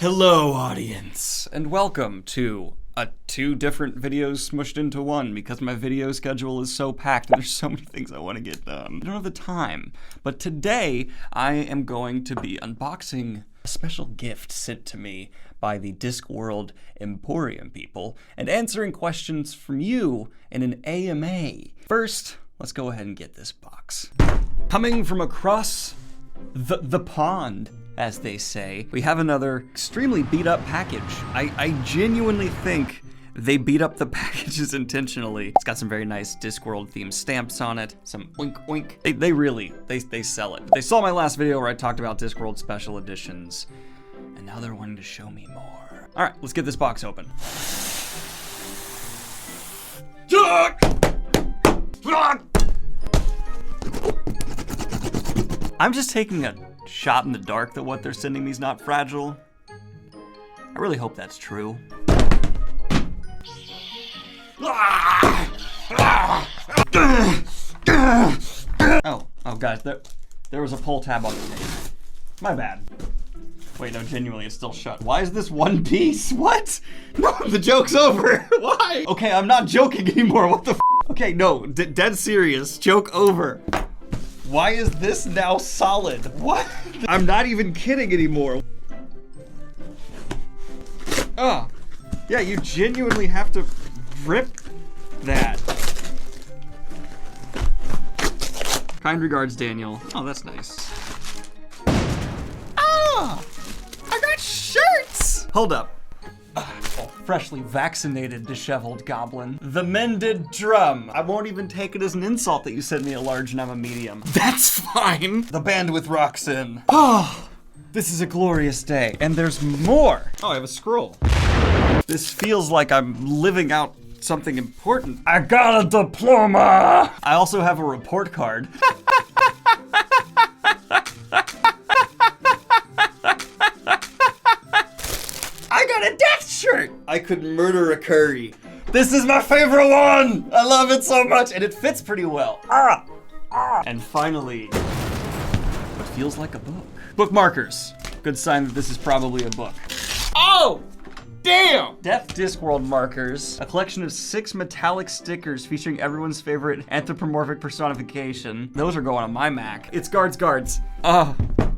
Hello, audience, and welcome to two different videos smushed into one because my video schedule is so packed and there's so many things I want to get done. I don't have the time, but today I am going to be unboxing a special gift sent to me by the Discworld Emporium people and answering questions from you in an AMA. First, let's go ahead and get this box. Coming from across the pond, as they say, we have another extremely beat up package. I genuinely think they beat up the packages intentionally. It's got some very nice Discworld themed stamps on it, some oink oink. They really sell it. They saw my last video where I talked about Discworld special editions, and now they're wanting to show me more. All right, let's get this box open. I'm just taking a shot in the dark that what they're sending me is not fragile. I really hope that's true. Oh guys, there was a pull tab on the tape. My bad. Wait, no, genuinely, it's still shut. Why is this one piece? What? No, the joke's over. Why? Okay, I'm not joking anymore. What the f? Okay, no, dead serious. Joke over. Why is this now solid? What? I'm not even kidding anymore. Oh, yeah, you genuinely have to rip that. Kind regards, Daniel. Oh, that's nice. Ah, I got shirts. Hold up. Freshly vaccinated, disheveled goblin. The mended drum. I won't even take it as an insult that you sent me a large and I'm a medium. That's fine. The bandwidth rocks in. Oh, this is a glorious day. And there's more. Oh, I have a scroll. This feels like I'm living out something important. I got a diploma. I also have a report card. I got a death shirt! I could murder a curry. This is my favorite one! I love it so much, and it fits pretty well. And finally, what feels like a book. Bookmarkers. Good sign that this is probably a book. Oh! Damn! Death Discworld markers. A collection of 6 metallic stickers featuring everyone's favorite anthropomorphic personification. Those are going on my Mac. It's guards.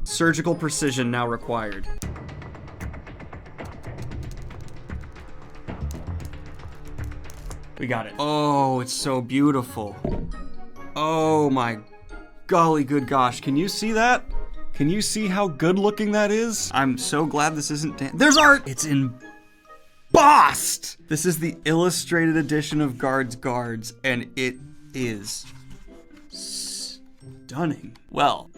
Surgical precision now required. We got it. Oh, it's so beautiful. Oh my golly good gosh. Can you see that? Can you see how good looking that is? I'm so glad this isn't there's art! It's embossed! This is the illustrated edition of Guards, and it is stunning. Well,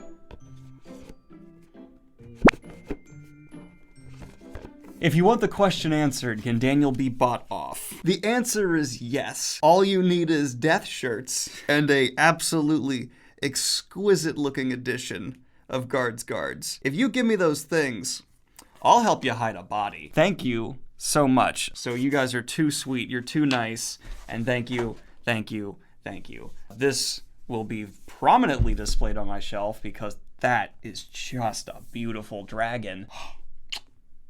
if you want the question answered, can Daniel be bought off? The answer is yes. All you need is death shirts and a absolutely exquisite looking edition of Guards. If you give me those things, I'll help you hide a body. Thank you so much. So you guys are too sweet, you're too nice, and thank you. This will be prominently displayed on my shelf because that is just a beautiful dragon.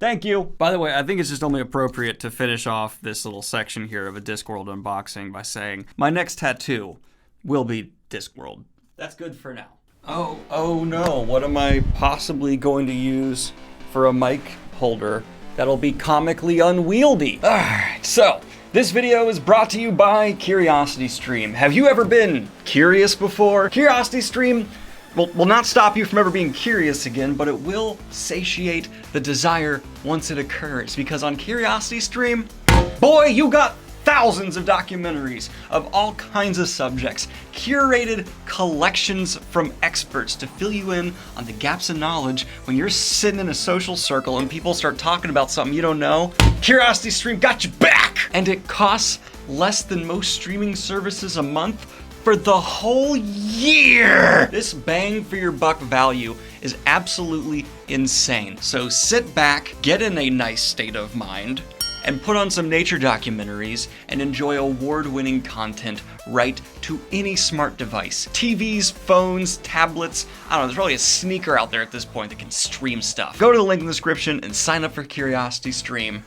Thank you. By the way, I think it's just only appropriate to finish off this little section here of a Discworld unboxing by saying my next tattoo will be Discworld. That's good for now. Oh no, what am I possibly going to use for a mic holder that'll be comically unwieldy? Alright, so this video is brought to you by CuriosityStream. Have you ever been curious before? CuriosityStream will not stop you from ever being curious again, but it will satiate the desire once it occurs. Because on CuriosityStream, boy, you got thousands of documentaries of all kinds of subjects, curated collections from experts to fill you in on the gaps in knowledge when you're sitting in a social circle and people start talking about something you don't know. CuriosityStream got you back! And it costs less than most streaming services a month for the whole year! This bang for your buck value is absolutely insane. So sit back, get in a nice state of mind, and put on some nature documentaries and enjoy award-winning content right to any smart device. TVs, phones, tablets, I don't know, there's probably a sneaker out there at this point that can stream stuff. Go to the link in the description and sign up for Curiosity Stream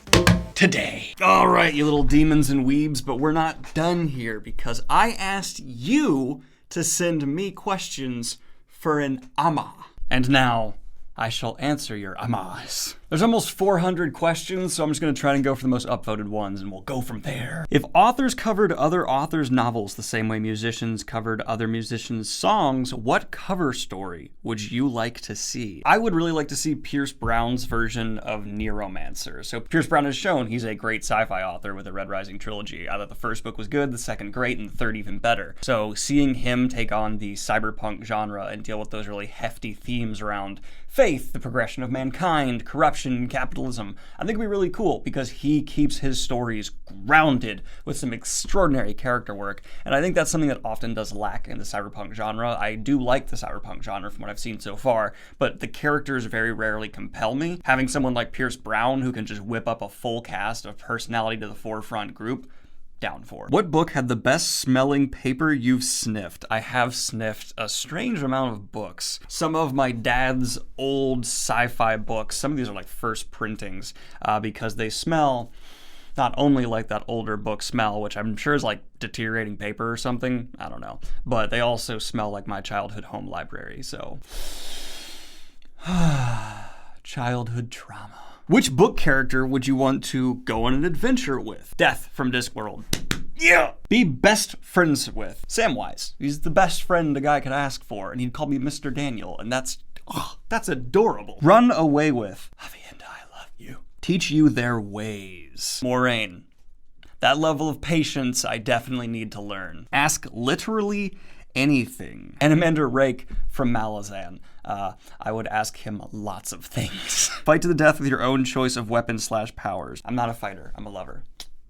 today. All right, you little demons and weebs, but we're not done here because I asked you to send me questions for an ama. And now, I shall answer your amas. There's almost 400 questions, so I'm just gonna try and go for the most upvoted ones and we'll go from there. If authors covered other authors' novels the same way musicians covered other musicians' songs, what cover story would you like to see? I would really like to see Pierce Brown's version of Neuromancer. So Pierce Brown has shown he's a great sci-fi author with the Red Rising trilogy. I thought the first book was good, the second great, and the third even better. So seeing him take on the cyberpunk genre and deal with those really hefty themes around faith, the progression of mankind, corruption, capitalism, I think it'd be really cool because he keeps his stories grounded with some extraordinary character work, and I think that's something that often does lack in the cyberpunk genre. I do like the cyberpunk genre from what I've seen so far, but the characters very rarely compel me. Having someone like Pierce Brown who can just whip up a full cast of personality to the forefront group, down for. What book had the best smelling paper you've sniffed? I have sniffed a strange amount of books. Some of my dad's old sci-fi books, some of these are like first printings, because they smell not only like that older book smell, which I'm sure is like deteriorating paper or something, I don't know, but they also smell like my childhood home library, so. Childhood trauma. Which book character would you want to go on an adventure with? Death from Discworld. Yeah! Be best friends with Samwise. He's the best friend a guy could ask for, and he'd call me Mr. Daniel, and that's adorable. Run away with Avienda, I love you. Teach you their ways. Moraine. That level of patience I definitely need to learn. Ask literally anything. And Amanda Rake from Malazan. I would ask him lots of things. Fight to the death with your own choice of weapon/powers. I'm not a fighter, I'm a lover.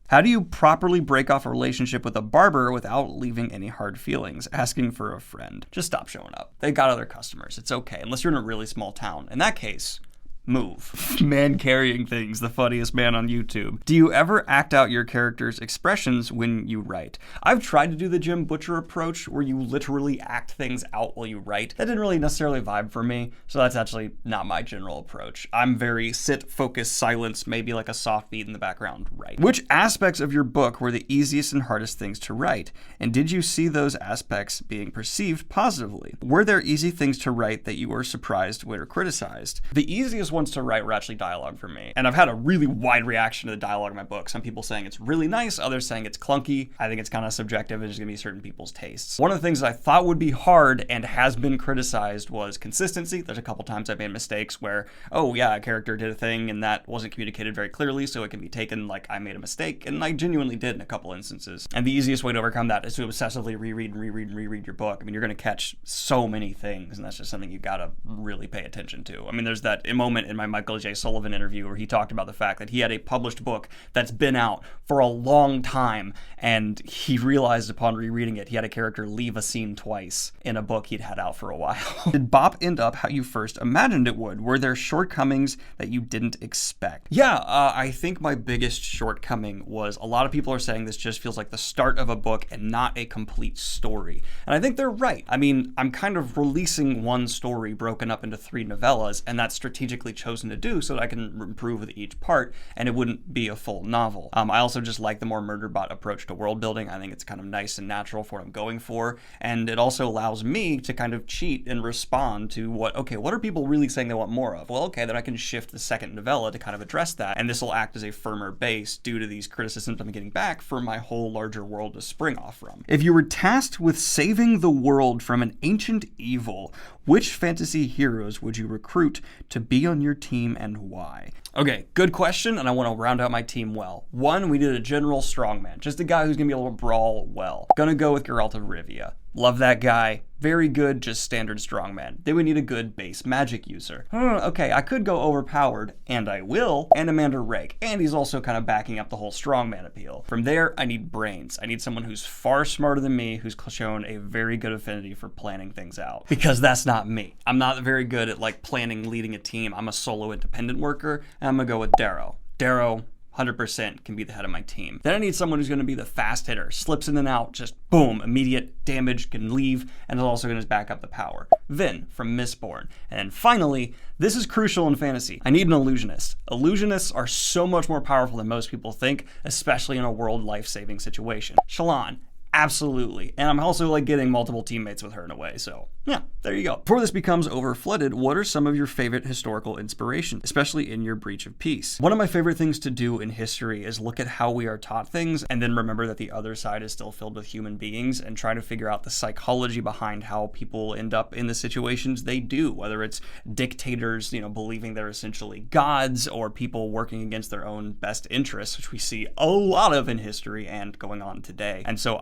How do you properly break off a relationship with a barber without leaving any hard feelings? Asking for a friend. Just stop showing up. They got other customers, it's okay, unless you're in a really small town. In that case, move. Man carrying things, the funniest man on YouTube. Do you ever act out your character's expressions when you write? I've tried to do the Jim Butcher approach where you literally act things out while you write. That didn't really necessarily vibe for me, so that's actually not my general approach. I'm very sit, focus, silence, maybe like a soft beat in the background, write. Which aspects of your book were the easiest and hardest things to write? And did you see those aspects being perceived positively? Were there easy things to write that you were surprised or criticized? The easiest ones to write were actually dialogue for me. And I've had a really wide reaction to the dialogue in my book. Some people saying it's really nice, others saying it's clunky. I think it's kind of subjective. It's just gonna be certain people's tastes. One of the things that I thought would be hard and has been criticized was consistency. There's a couple times I've made mistakes where, oh yeah, a character did a thing and that wasn't communicated very clearly, so it can be taken like I made a mistake, and I genuinely did in a couple instances. And the easiest way to overcome that is to obsessively reread your book. I mean, you're gonna catch so many things, and that's just something you gotta really pay attention to. I mean, there's that moment in my Michael J. Sullivan interview where he talked about the fact that he had a published book that's been out for a long time, and he realized upon rereading it, he had a character leave a scene twice in a book he'd had out for a while. Did Bop end up how you first imagined it would? Were there shortcomings that you didn't expect? Yeah, I think my biggest shortcoming was a lot of people are saying this just feels like the start of a book and not a complete story. And I think they're right. I mean, I'm kind of releasing one story broken up into 3 novellas, and that's strategically chosen to do so that I can improve with each part and it wouldn't be a full novel. I also just like the more Murderbot approach to world building. I think it's kind of nice and natural for what I'm going for, and it also allows me to kind of cheat and respond to what are people really saying they want more of? Well, okay, then I can shift the second novella to kind of address that, and this will act as a firmer base due to these criticisms I'm getting back for my whole larger world to spring off from. If you were tasked with saving the world from an ancient evil, which fantasy heroes would you recruit to be on your team and why? Okay, good question, and I want to round out my team well. 1, we did a general strongman, just a guy who's going to be able to brawl well. Gonna go with Geralt of Rivia. Love that guy. Very good, just standard strongman. Then we need a good base magic user. Okay, I could go overpowered, and I will, and Amanda Rake. And he's also kind of backing up the whole strongman appeal. From there, I need brains. I need someone who's far smarter than me, who's shown a very good affinity for planning things out. Because that's not me. I'm not very good at like planning, leading a team. I'm a solo independent worker, and I'm gonna go with Darrow. Darrow, 100% can be the head of my team. Then I need someone who's going to be the fast hitter, slips in and out, just boom, immediate damage, can leave, and is also going to back up the power. Vin from Mistborn. And then finally, this is crucial in fantasy. I need an illusionist. Illusionists are so much more powerful than most people think, especially in a world life-saving situation. Shallan, absolutely. And I'm also like getting multiple teammates with her in a way, so yeah, there you go. Before this becomes overflooded, what are some of your favorite historical inspirations, especially in your Breach of Peace? One of my favorite things to do in history is look at how we are taught things and then remember that the other side is still filled with human beings and try to figure out the psychology behind how people end up in the situations they do, whether it's dictators, believing they're essentially gods, or people working against their own best interests, which we see a lot of in history and going on today. And so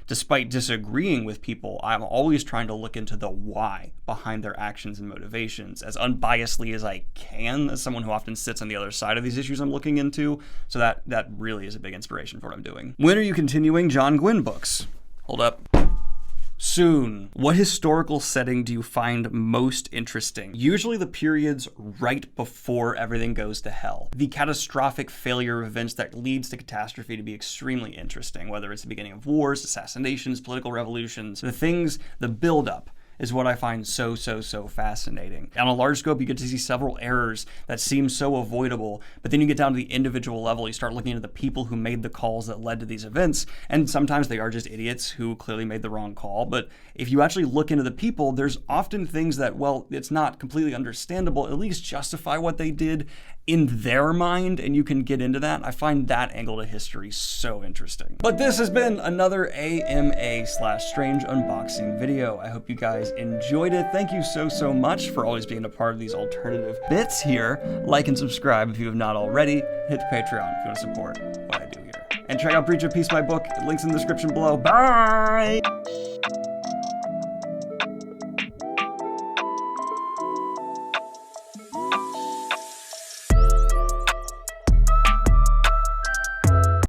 despite disagreeing with people, I'm always trying to look into the why behind their actions and motivations as unbiasedly as I can, as someone who often sits on the other side of these issues I'm looking into. So that really is a big inspiration for what I'm doing. When are you continuing John Gwynne books? Hold up. Soon. What historical setting do you find most interesting? Usually the periods right before everything goes to hell. The catastrophic failure of events that leads to catastrophe to be extremely interesting, whether it's the beginning of wars, assassinations, political revolutions, the buildup is what I find so fascinating. On a large scope, you get to see several errors that seem so avoidable, but then you get down to the individual level, you start looking at the people who made the calls that led to these events, and sometimes they are just idiots who clearly made the wrong call, but if you actually look into the people, there's often things that, well, it's not completely understandable, at least justify what they did in their mind, and you can get into that. I find that angle to history so interesting. But this has been another AMA/Strange unboxing video. I hope you guys enjoyed it. Thank you so much for always being a part of these alternative bits here. Like and subscribe if you have not already. Hit the Patreon if you want to support what I do here. And check out Breach of Peace, my book. Links in the description below. Bye!